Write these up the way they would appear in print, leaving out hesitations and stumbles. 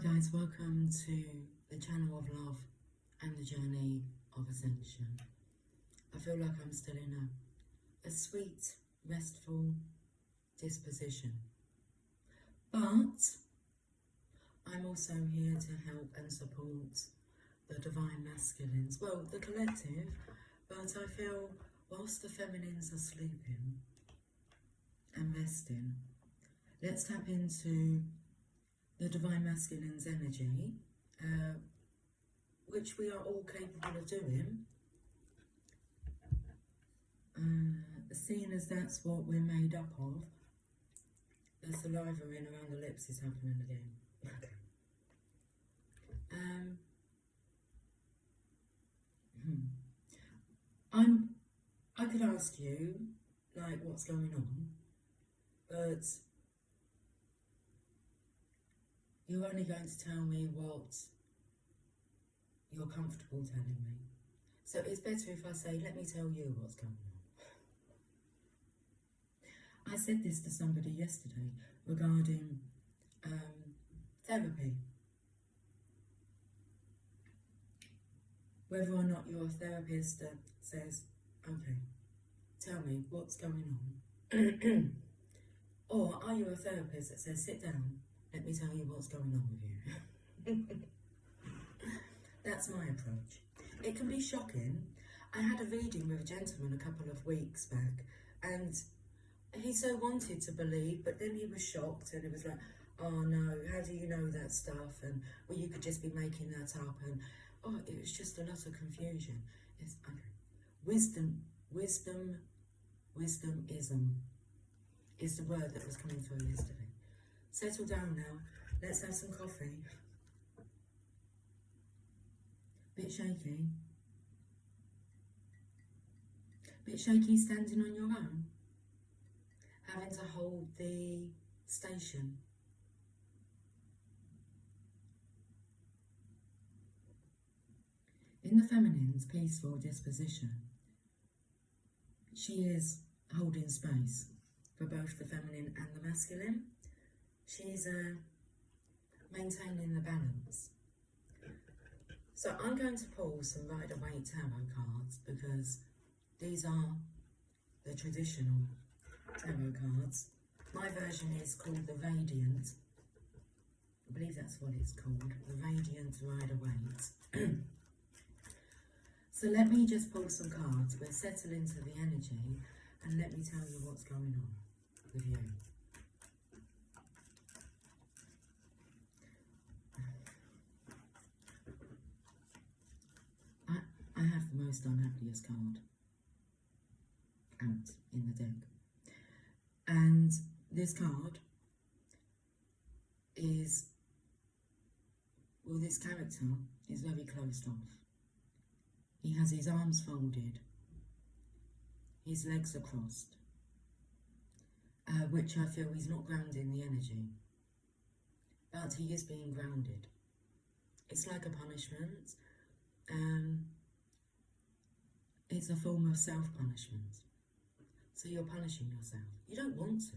Hi guys, welcome to the channel of love and the journey of ascension. I feel like I'm still in a sweet, restful disposition. But I'm also here to help and support the divine masculines. Well, the collective, but I feel whilst the feminines are sleeping and resting, let's tap into the divine masculine's energy, which we are all capable of doing, seeing as that's what we're made up of. The saliva in around the lips is happening again. Okay. I could ask you, like, what's going on, but you're only going to tell me what you're comfortable telling me. So it's better if I say, let me tell you what's going on. I said this to somebody yesterday regarding therapy. Whether or not your therapist says, okay, tell me what's going on. Or are you a therapist that says, sit down, let me tell you what's going on with you. That's my approach. It can be shocking. I had a reading with a gentleman a couple of weeks back, and he so wanted to believe, but then he was shocked, and it was like, oh no, how do you know that stuff? And, well, you could just be making that up, and oh, it was just a lot of confusion. It's, okay. Wisdomism is the word that was coming through yesterday. Settle down now. Let's have some coffee. Bit shaky. Bit shaky standing on your own. Having to hold the station. In the feminine's peaceful disposition, she is holding space for both the feminine and the masculine. She's maintaining the balance. So I'm going to pull some Rider-Waite tarot cards because these are the traditional tarot cards. My version is called the Radiant. I believe that's what it's called, the Radiant Rider-Waite. So let me just pull some cards. We'll settle into the energy and let me tell you what's going on with you. I have the most unhappiest card out in the deck. And this card is, well, this character is very closed off. He has his arms folded, his legs are crossed, which I feel he's not grounding the energy, but he is being grounded. It's like a punishment. It's a form of self-punishment. So you're punishing yourself. You don't want to.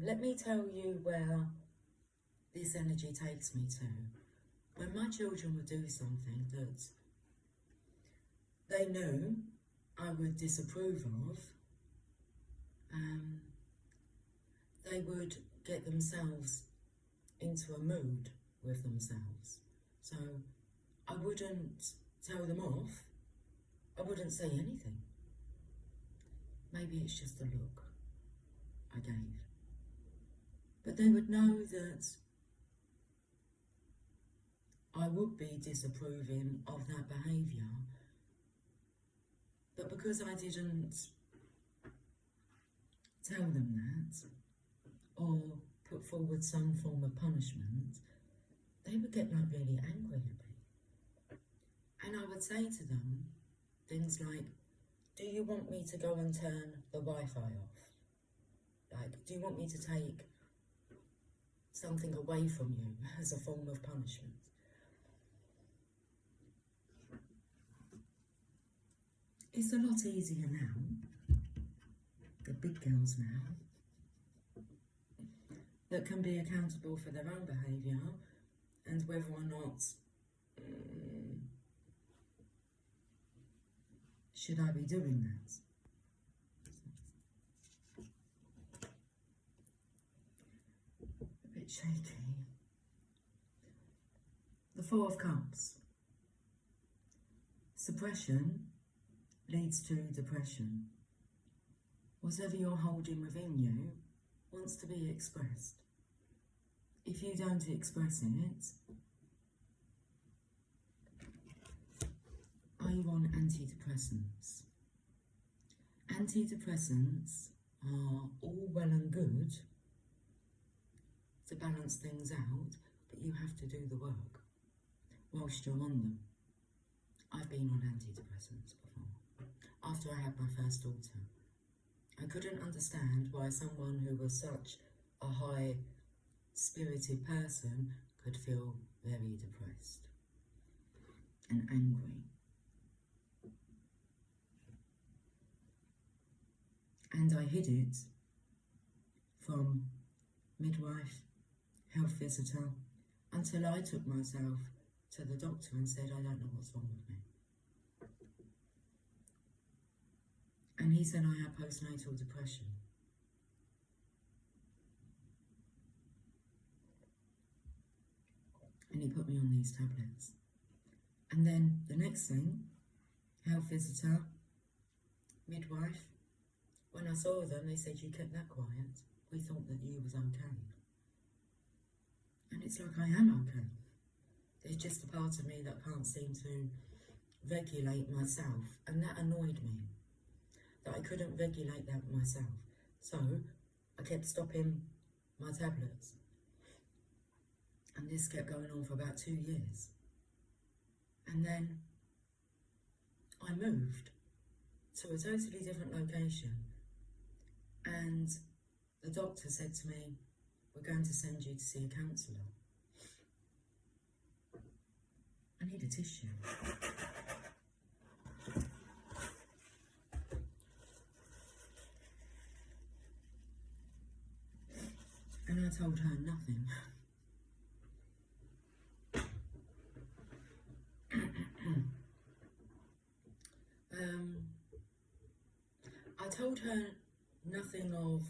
Let me tell you where this energy takes me to. When my children would do something that they knew I would disapprove of, they would get themselves into a mood with themselves. So I wouldn't tell them off. I wouldn't say anything. Maybe it's just a look I gave. But they would know that I would be disapproving of that behaviour. But because I didn't tell them that, or put forward some form of punishment, they would get like really angry at me. And I would say to them things like, do you want me to go and turn the Wi-Fi off? Like, do you want me to take something away from you as a form of punishment? It's a lot easier now, the big girls now. that can be accountable for their own behaviour and whether or not should I be doing that. A bit shaky. The Four of Cups. Suppression leads to depression. Whatever you're holding within you wants to be expressed. If you don't express it, are you on antidepressants? Antidepressants are all well and good to balance things out, but you have to do the work whilst you're on them. I've been on antidepressants before, after I had my first daughter. I couldn't understand why someone who was such a high-spirited person could feel very depressed and angry. And I hid it from midwife, health visitor, until I took myself to the doctor and said, I don't know what's wrong with me. And he said I had postnatal depression. And he put me on these tablets. And then the next thing, health visitor, midwife, when I saw them, they said, you kept that quiet. We thought that you was okay. And it's like, I am okay. There's just a part of me that can't seem to regulate myself. And that annoyed me, that I couldn't regulate that myself. So I kept stopping my tablets. And this kept going on for about 2 years. And then I moved to a totally different location. And the doctor said to me, we're going to send you to see a counsellor. I need a tissue. And I told her nothing. I told her nothing of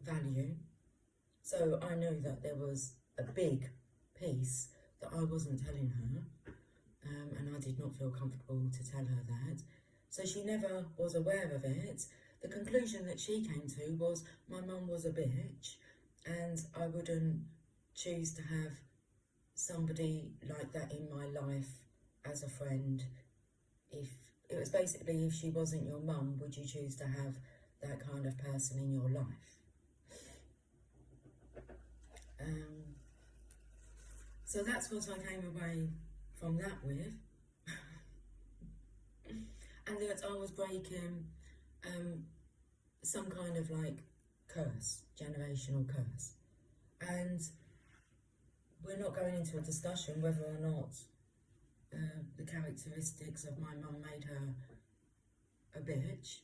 value, so I knew that there was a big piece that I wasn't telling her, and I did not feel comfortable to tell her that. So she never was aware of it. The conclusion that she came to was my mum was a bitch, and I wouldn't choose to have somebody like that in my life as a friend. If it was basically, if she wasn't your mum, would you choose to have that kind of person in your life? So that's what I came away from that with. And that I was breaking some kind of like curse, generational curse. And we're not going into a discussion whether or not the characteristics of my mum made her a bitch.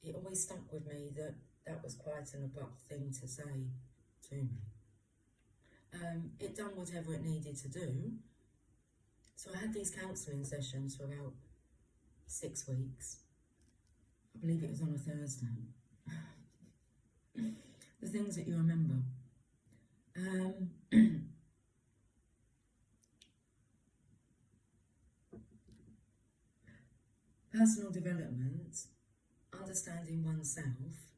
It always stuck with me that that was quite an abrupt thing to say to me. It done whatever it needed to do. So I had these counselling sessions for about 6 weeks. I believe it was on a Thursday. The things that you remember. Personal development, understanding oneself,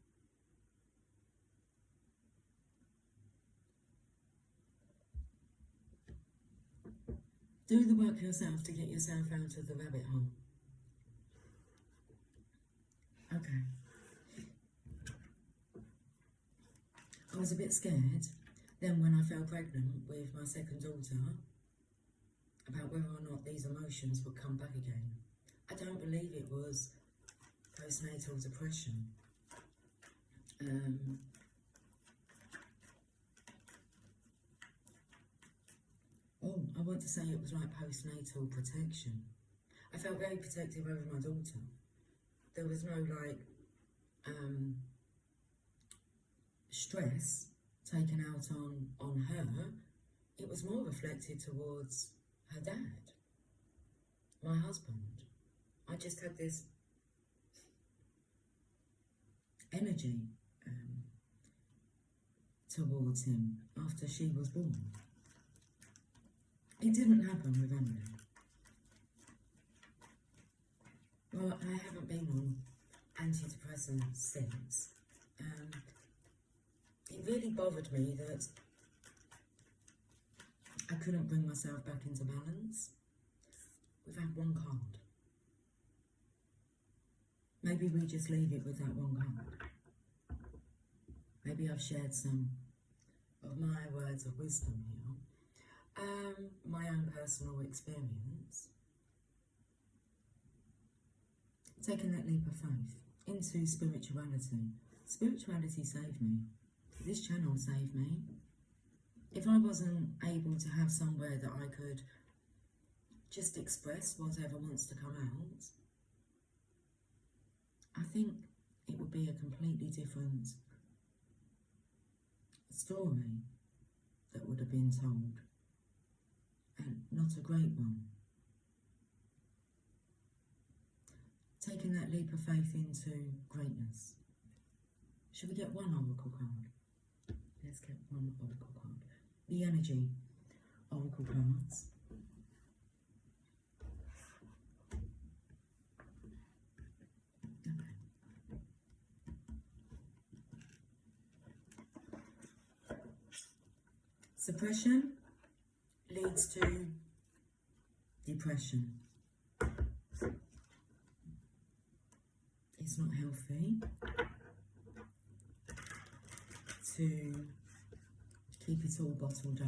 do the work yourself to get yourself out of the rabbit hole. Okay. I was a bit scared then when I fell pregnant with my second daughter about whether or not these emotions would come back again. I don't believe it was postnatal depression. I want to say it was like postnatal protection. I felt very protective over my daughter. There was no like stress taken out on her, it was more reflected towards her dad, my husband. I just had this energy towards him after she was born. It didn't happen with Emily. Well, I haven't been on antidepressants since. It really bothered me that I couldn't bring myself back into balance. We've had one card. Maybe we just leave it with that one card. Maybe I've shared some of my words of wisdom here. My own personal experience. Taking that leap of faith into spirituality. Spirituality saved me. This channel saved me. If I wasn't able to have somewhere that I could just express whatever wants to come out, I think it would be a completely different story that would have been told, and not a great one. Taking that leap of faith into greatness. Should we get one oracle card? Let's get one oracle card. The energy oracle cards. Suppression leads to depression. It's not healthy to keep it all bottled up.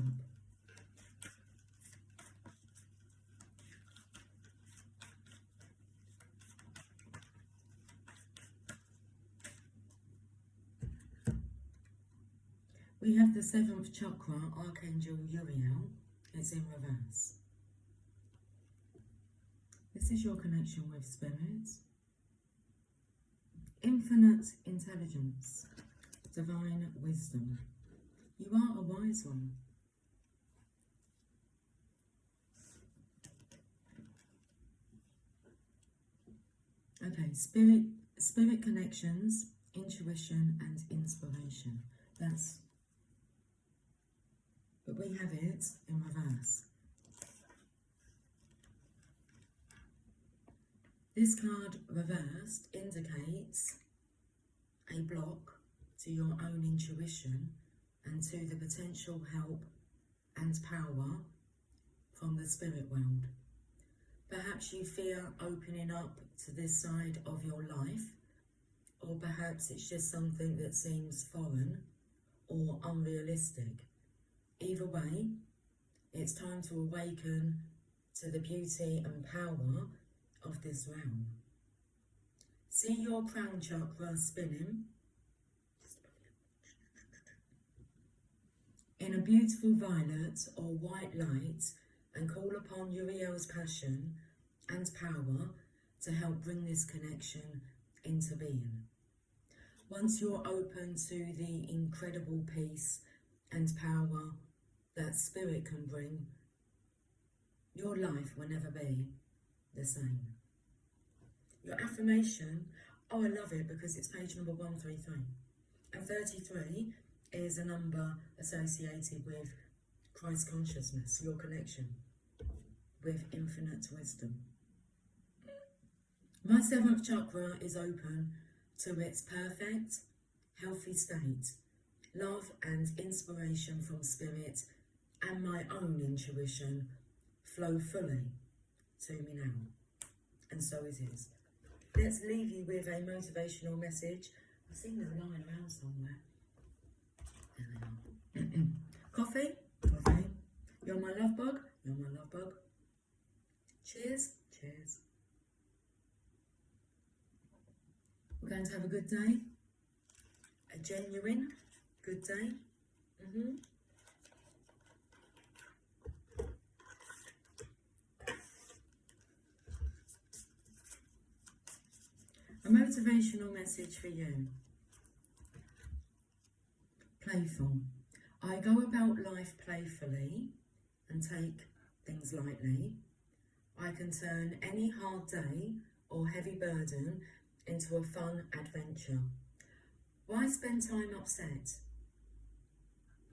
We have the 7th chakra, Archangel Uriel. It's in reverse. This is your connection with spirit. Infinite intelligence, divine wisdom. You are a wise one. Okay, spirit connections, intuition and inspiration. But we have it in reverse. This card reversed indicates a block to your own intuition and to the potential help and power from the spirit world. Perhaps you fear opening up to this side of your life, or perhaps it's just something that seems foreign or unrealistic. Either way, it's time to awaken to the beauty and power of this realm. See your crown chakra spinning in a beautiful violet or white light, and call upon Uriel's passion and power to help bring this connection into being. Once you're open to the incredible peace and power that spirit can bring, your life will never be the same. Your affirmation, oh, I love it because it's page number 133. And 33 is a number associated with Christ consciousness, your connection with infinite wisdom. My 7th chakra is open to its perfect, healthy state. Love and inspiration from spirit and my own intuition flow fully to me now. And so it is. Let's leave you with a motivational message. I've seen them lying around somewhere. There they are. Coffee? Coffee. You're my love bug? You're my love bug. Cheers? Cheers. We're going to have a good day. A genuine good day. A motivational message for you. Playful. I go about life playfully and take things lightly. I can turn any hard day or heavy burden into a fun adventure. Why spend time upset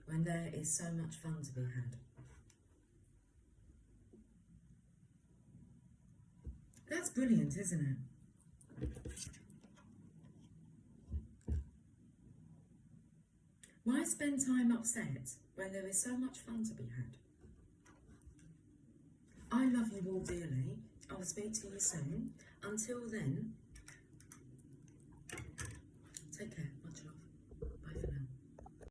when there is so much fun to be had? That's brilliant, isn't it? Why spend time upset when there is so much fun to be had? I love you all dearly. I will speak to you soon. Until then,